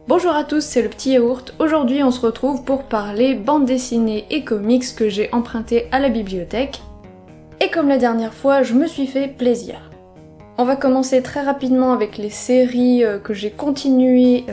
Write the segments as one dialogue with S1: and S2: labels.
S1: Bonjour à tous, c'est le petit yaourt. Aujourd'hui on se retrouve pour parler bande dessinée et comics que j'ai emprunté à la bibliothèque. Et comme la dernière fois, je me suis fait plaisir. On va commencer très rapidement avec les séries que j'ai continuées,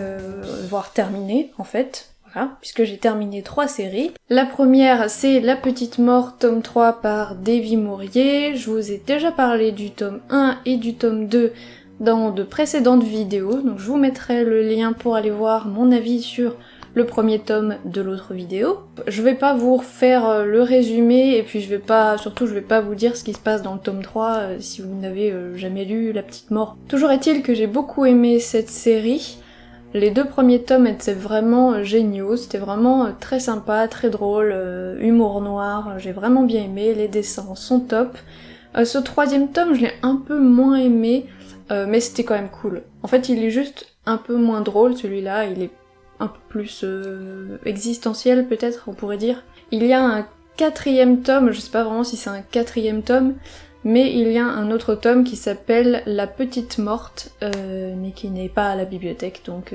S1: voire terminées en fait. Voilà, puisque j'ai terminé 3 séries. La première, c'est La Petite Mort, tome 3 par Davy Mourier. Je vous ai déjà parlé du tome 1 et du tome 2 dans de précédentes vidéos, donc je vous mettrai le lien pour aller voir mon avis sur le premier tome de l'autre vidéo. Je vais pas vous refaire le résumé, et puis je vais pas vous dire ce qui se passe dans le tome 3 si vous n'avez jamais lu La Petite Mort. Toujours est-il que j'ai beaucoup aimé cette série. Les 2 premiers tomes étaient vraiment géniaux, c'était vraiment très sympa, très drôle, humour noir, j'ai vraiment bien aimé, les dessins sont top. Ce 3e tome, je l'ai un peu moins aimé, mais c'était quand même cool. En fait, il est juste un peu moins drôle, celui-là, il est un peu plus existentiel peut-être, on pourrait dire. Il y a un 4e tome, je sais pas vraiment si c'est un 4e tome, mais il y a un autre tome qui s'appelle La Petite Morte, mais qui n'est pas à la bibliothèque, donc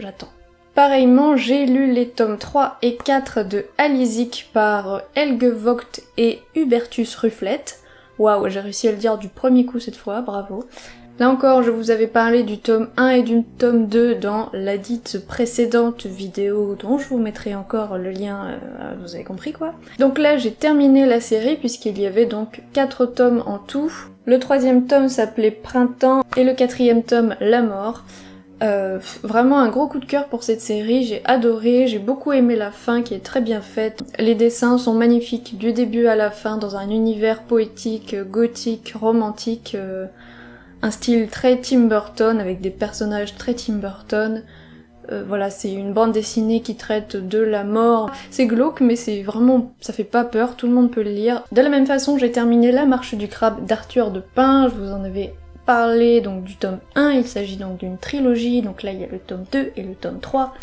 S1: j'attends. Pareillement, j'ai lu les tomes 3 et 4 de Alizic par Helge Vogt et Hubertus Rufflet. Waouh, j'ai réussi à le dire du premier coup cette fois, bravo. Là encore, je vous avais parlé du tome 1 et du tome 2 dans la dite précédente vidéo dont je vous mettrai encore le lien, vous avez compris quoi. Donc là, j'ai terminé la série puisqu'il y avait donc 4 tomes en tout. Le 3e tome s'appelait Printemps et le 4e tome La Mort. Vraiment un gros coup de cœur pour cette série, j'ai adoré, j'ai beaucoup aimé la fin qui est très bien faite. Les dessins sont magnifiques du début à la fin dans un univers poétique, gothique, romantique, un style très Tim Burton avec des personnages très Tim Burton. Voilà, c'est une bande dessinée qui traite de la mort. C'est glauque mais c'est vraiment, ça fait pas peur, tout le monde peut le lire. De la même façon, j'ai terminé La Marche du Crabe d'Arthur de Pin, je vous en avais parler donc du tome 1, il s'agit donc d'une trilogie, donc là il y a le tome 2 et le tome 3.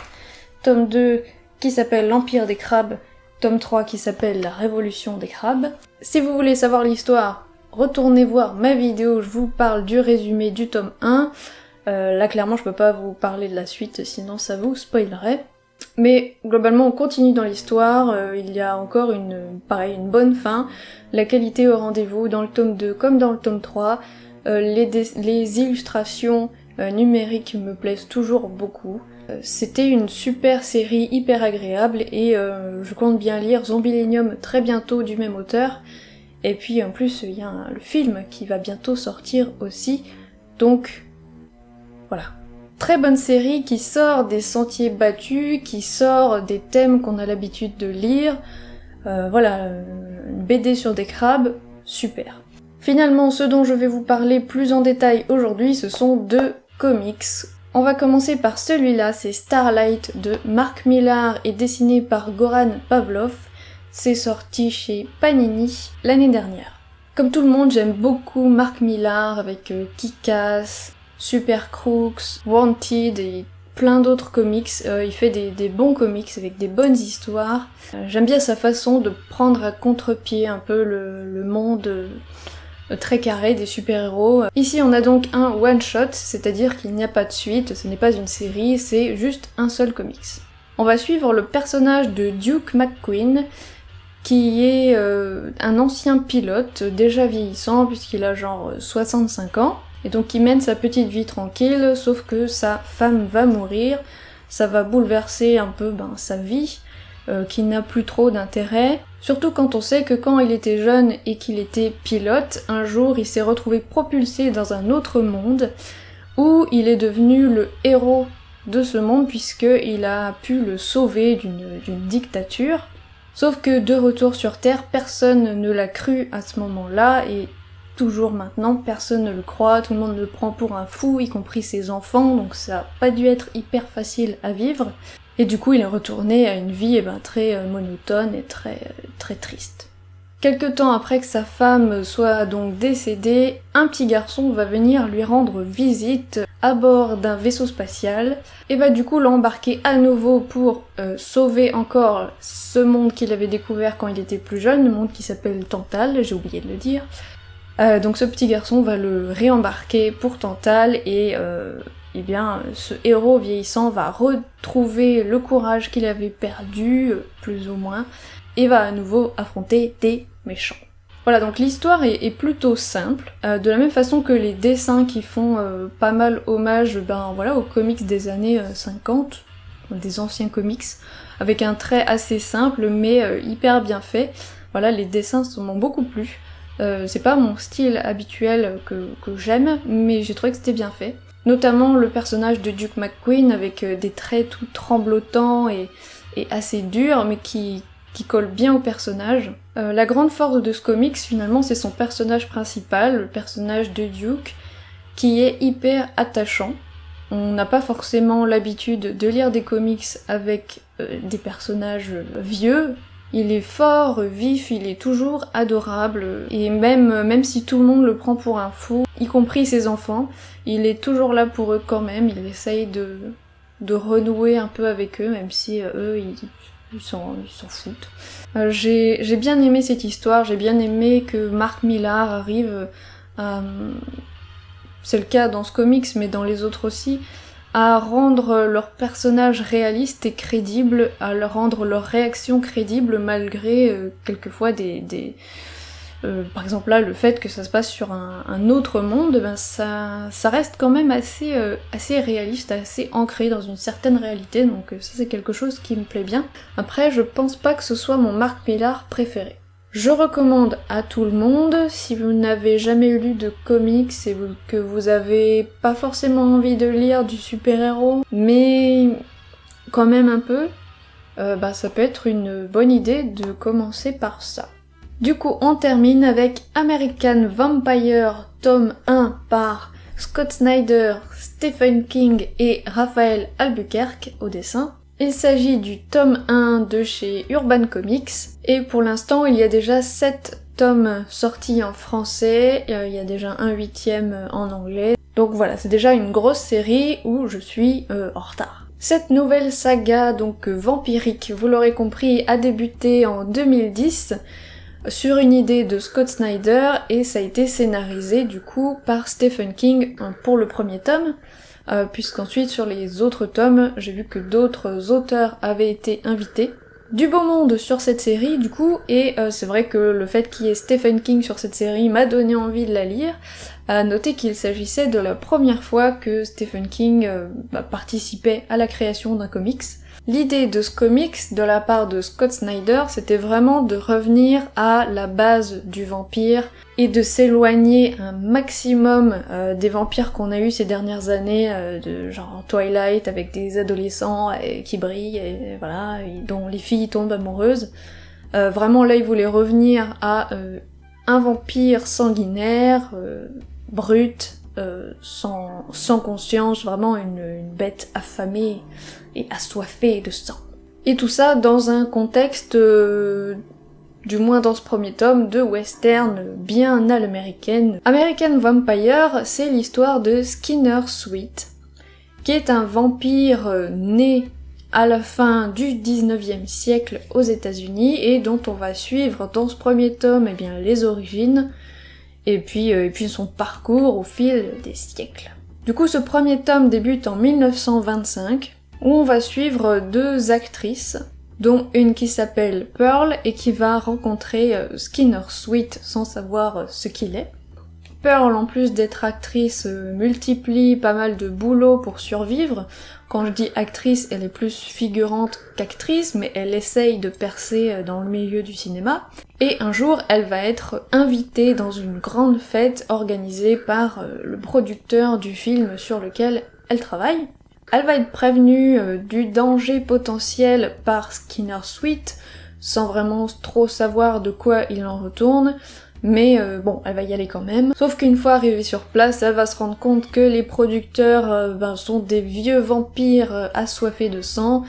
S1: Tome 2 qui s'appelle L'Empire des Crabes, tome 3 qui s'appelle La Révolution des Crabes. Si vous voulez savoir l'histoire, retournez voir ma vidéo, je vous parle du résumé du tome 1. Là clairement je peux pas vous parler de la suite, sinon ça vous spoilerait. Mais globalement on continue dans l'histoire, il y a encore une bonne fin, la qualité au rendez-vous dans le tome 2 comme dans le tome 3. Les illustrations numériques me plaisent toujours beaucoup. C'était une super série hyper agréable et je compte bien lire Zombilenium très bientôt du même auteur. Et puis en plus il y a le film qui va bientôt sortir aussi, donc voilà. Très bonne série qui sort des sentiers battus, qui sort des thèmes qu'on a l'habitude de lire. Voilà, une BD sur des crabes, super. Finalement, ce dont je vais vous parler plus en détail aujourd'hui, ce sont 2 comics. On va commencer par celui-là, c'est Starlight de Mark Millar et dessiné par Goran Pavlov. C'est sorti chez Panini l'année dernière. Comme tout le monde, j'aime beaucoup Mark Millar avec Kick-Ass, Super Crooks, Wanted et plein d'autres comics. Il fait des bons comics avec des bonnes histoires. J'aime bien sa façon de prendre à contre-pied un peu le monde très carré des super-héros. Ici on a donc un one-shot, c'est-à-dire qu'il n'y a pas de suite, ce n'est pas une série, c'est juste un seul comics. On va suivre le personnage de Duke McQueen, qui est un ancien pilote, déjà vieillissant puisqu'il a genre 65 ans, et donc il mène sa petite vie tranquille, sauf que sa femme va mourir, ça va bouleverser un peu sa vie, qui n'a plus trop d'intérêt. Surtout quand on sait que quand il était jeune et qu'il était pilote, un jour il s'est retrouvé propulsé dans un autre monde où il est devenu le héros de ce monde puisqu'il a pu le sauver d'une dictature. Sauf que de retour sur Terre, personne ne l'a cru à ce moment-là et toujours maintenant, personne ne le croit, tout le monde le prend pour un fou, y compris ses enfants, donc ça a pas dû être hyper facile à vivre. Et du coup, il est retourné à une vie très monotone et très triste. Quelque temps après que sa femme soit donc décédée, un petit garçon va venir lui rendre visite à bord d'un vaisseau spatial et va du coup l'embarquer à nouveau pour sauver encore ce monde qu'il avait découvert quand il était plus jeune, le monde qui s'appelle Tantale, j'ai oublié de le dire. Donc ce petit garçon va le réembarquer pour Tantale et eh bien ce héros vieillissant va retrouver le courage qu'il avait perdu, plus ou moins, et va à nouveau affronter des méchants. Voilà, donc l'histoire est plutôt simple, de la même façon que les dessins qui font pas mal hommage aux comics des années 50, des anciens comics, avec un trait assez simple mais hyper bien fait. Voilà, les dessins m'ont beaucoup plu. C'est pas mon style habituel que j'aime, mais j'ai trouvé que c'était bien fait. Notamment le personnage de Duke McQueen avec des traits tout tremblotants et assez durs, mais qui colle bien au personnage. La grande force de ce comics, finalement, c'est son personnage principal, le personnage de Duke, qui est hyper attachant. On n'a pas forcément l'habitude de lire des comics avec des personnages vieux. Il est fort, vif, il est toujours adorable, et même si tout le monde le prend pour un fou, y compris ses enfants, il est toujours là pour eux quand même, il essaye de renouer un peu avec eux, même si eux, ils s'en foutent. J'ai bien aimé cette histoire, j'ai bien aimé que Mark Millar arrive à... c'est le cas dans ce comics, mais dans les autres aussi, à rendre leurs personnages réalistes et crédibles, à leur rendre leurs réactions crédibles malgré quelquefois par exemple là, le fait que ça se passe sur un autre monde, ça reste quand même assez réaliste, assez ancré dans une certaine réalité, donc ça c'est quelque chose qui me plaît bien. Après, je pense pas que ce soit mon Mark Millar préféré. Je recommande à tout le monde, si vous n'avez jamais lu de comics et que vous avez pas forcément envie de lire du super-héros, mais quand même un peu, ça peut être une bonne idée de commencer par ça. Du coup, on termine avec American Vampire, tome 1 par Scott Snyder, Stephen King et Raphaël Albuquerque au dessin. Il s'agit du tome 1 de chez Urban Comics, et pour l'instant il y a déjà 7 tomes sortis en français, il y a déjà un 8e en anglais, donc voilà, c'est déjà une grosse série où je suis en retard. Cette nouvelle saga, donc vampirique, vous l'aurez compris, a débuté en 2010, sur une idée de Scott Snyder, et ça a été scénarisé du coup par Stephen King pour le premier tome, puisqu'ensuite sur les autres tomes, j'ai vu que d'autres auteurs avaient été invités. Du beau monde sur cette série du coup, et c'est vrai que le fait qu'il y ait Stephen King sur cette série m'a donné envie de la lire. À noter qu'il s'agissait de la première fois que Stephen King participait à la création d'un comics. L'idée de ce comics, de la part de Scott Snyder, c'était vraiment de revenir à la base du vampire et de s'éloigner un maximum des vampires qu'on a eu ces dernières années, de genre Twilight avec des adolescents qui brillent et voilà, et dont les filles tombent amoureuses. Vraiment là, il voulait revenir à un vampire sanguinaire, brut, sans conscience, vraiment une bête affamée et assoiffée de sang. Et tout ça dans un contexte, du moins dans ce premier tome, de western bien à l'américaine. American Vampire, c'est l'histoire de Skinner Sweet, qui est un vampire né à la fin du 19e siècle aux États-Unis et dont on va suivre dans ce premier tome les origines, et puis son parcours au fil des siècles. Du coup, ce premier tome débute en 1925, où on va suivre 2 actrices, dont une qui s'appelle Pearl et qui va rencontrer Skinner Sweet sans savoir ce qu'il est. Pearl, en plus d'être actrice, multiplie pas mal de boulot pour survivre. Quand je dis actrice, elle est plus figurante qu'actrice, mais elle essaye de percer dans le milieu du cinéma. Et un jour, elle va être invitée dans une grande fête organisée par le producteur du film sur lequel elle travaille. Elle va être prévenue du danger potentiel par Skinner Sweet, sans vraiment trop savoir de quoi il en retourne, mais bon, elle va y aller quand même. Sauf qu'une fois arrivée sur place, elle va se rendre compte que les producteurs sont des vieux vampires assoiffés de sang,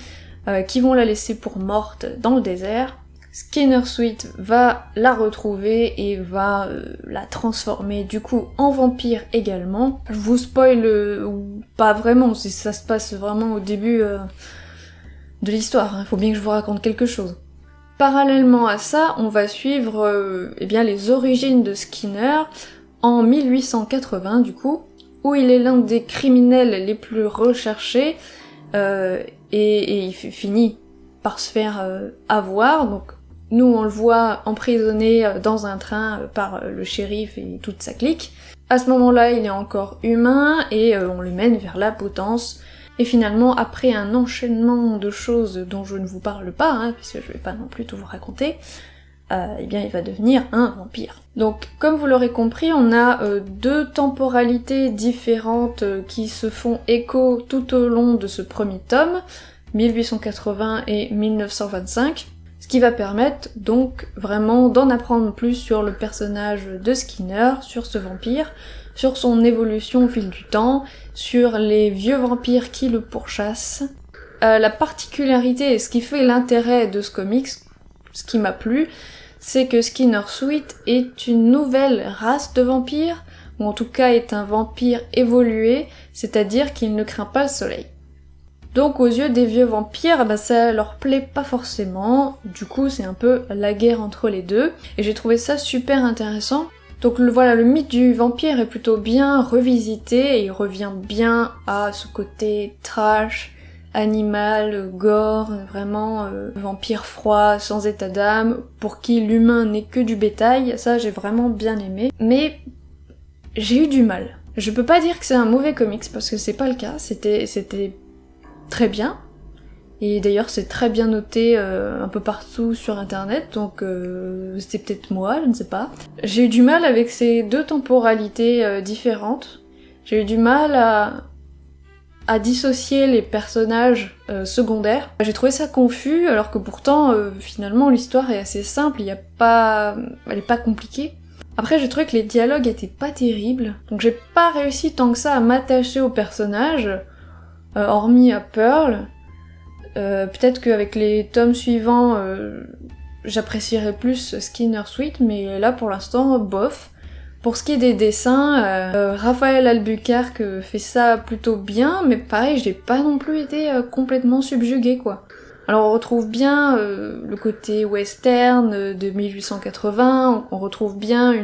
S1: qui vont la laisser pour morte dans le désert. Skinner Sweet va la retrouver et va la transformer du coup en vampire également. Je vous spoil pas vraiment, ça se passe vraiment au début de l'histoire, hein. Faut bien que je vous raconte quelque chose. Parallèlement à ça, on va suivre les origines de Skinner en 1880 du coup, où il est l'un des criminels les plus recherchés, et il finit par se faire avoir, donc nous on le voit emprisonné dans un train par le shérif et toute sa clique. À ce moment-là, il est encore humain et on le mène vers la potence. Et finalement, après un enchaînement de choses dont je ne vous parle pas, hein, puisque je vais pas non plus tout vous raconter, eh bien il va devenir un vampire. Donc comme vous l'aurez compris, on a deux temporalités différentes qui se font écho tout au long de ce premier tome, 1880 et 1925, ce qui va permettre donc vraiment d'en apprendre plus sur le personnage de Skinner, sur ce vampire, sur son évolution au fil du temps, sur les vieux vampires qui le pourchassent. La particularité et ce qui fait l'intérêt de ce comics, ce qui m'a plu, c'est que Skinner Sweet est une nouvelle race de vampires, ou en tout cas est un vampire évolué, c'est-à-dire qu'il ne craint pas le soleil. Donc aux yeux des vieux vampires, bah ça leur plaît pas forcément, du coup c'est un peu la guerre entre les deux, et j'ai trouvé ça super intéressant. Donc voilà, le mythe du vampire est plutôt bien revisité, et il revient bien à ce côté trash, animal, gore, vraiment vampire froid, sans état d'âme, pour qui l'humain n'est que du bétail, ça j'ai vraiment bien aimé. Mais j'ai eu du mal. Je peux pas dire que c'est un mauvais comics, parce que c'est pas le cas, c'était très bien. Et d'ailleurs c'est très bien noté un peu partout sur internet, donc c'était peut-être moi, je ne sais pas. J'ai eu du mal avec ces deux temporalités différentes. J'ai eu du mal à dissocier les personnages secondaires. J'ai trouvé ça confus, alors que pourtant finalement l'histoire est assez simple, elle est pas compliquée. Après j'ai trouvé que les dialogues étaient pas terribles, donc j'ai pas réussi tant que ça à m'attacher aux personnages, hormis à Pearl. Peut-être qu'avec les tomes suivants, j'apprécierais plus Skinner Sweet, mais là pour l'instant, bof. Pour ce qui est des dessins, Raphaël Albuquerque fait ça plutôt bien, mais pareil, j'ai pas non plus été complètement subjuguée, quoi. Alors on retrouve bien le côté western de 1880, on retrouve bien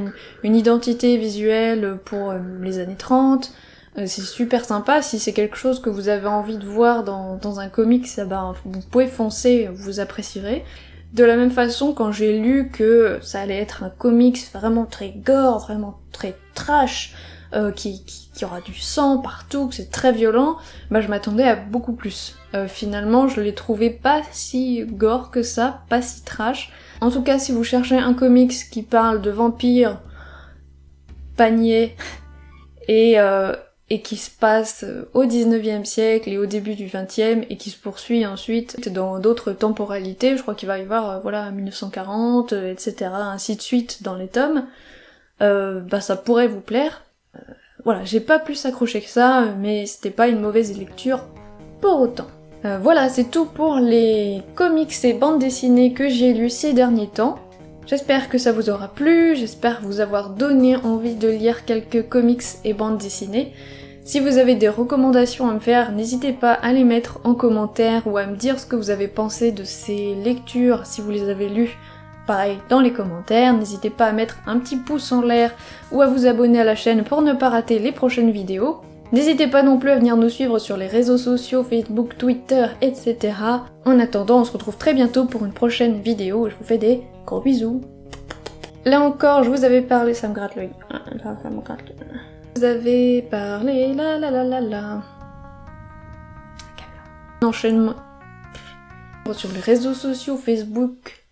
S1: une identité visuelle pour les années 30, c'est super sympa. Si c'est quelque chose que vous avez envie de voir dans un comics, vous pouvez foncer, vous apprécierez. De la même façon, quand j'ai lu que ça allait être un comics vraiment très gore, vraiment très trash, qui aura du sang partout, que c'est très violent, bah je m'attendais à beaucoup plus. Finalement, je l'ai trouvé pas si gore que ça, pas si trash. En tout cas, si vous cherchez un comics qui parle de vampires, paniers, et qui se passe au 19e siècle et au début du 20e et qui se poursuit ensuite dans d'autres temporalités, je crois qu'il va y avoir 1940, etc., ainsi de suite dans les tomes, bah ça pourrait vous plaire. Voilà, j'ai pas plus accroché que ça, mais c'était pas une mauvaise lecture pour autant. Voilà, c'est tout pour les comics et bandes dessinées que j'ai lues ces derniers temps. J'espère que ça vous aura plu, j'espère vous avoir donné envie de lire quelques comics et bandes dessinées. Si vous avez des recommandations à me faire, n'hésitez pas à les mettre en commentaire ou à me dire ce que vous avez pensé de ces lectures si vous les avez lues. Pareil, dans les commentaires, n'hésitez pas à mettre un petit pouce en l'air ou à vous abonner à la chaîne pour ne pas rater les prochaines vidéos. N'hésitez pas non plus à venir nous suivre sur les réseaux sociaux, Facebook, Twitter, etc. En attendant, on se retrouve très bientôt pour une prochaine vidéo. Je vous fais des gros bisous. Là encore, je vous avais parlé, ça me gratte l'œil. Ça me gratte l'œil. Vous avez parlé, Enchaînement. Sur les réseaux sociaux, Facebook.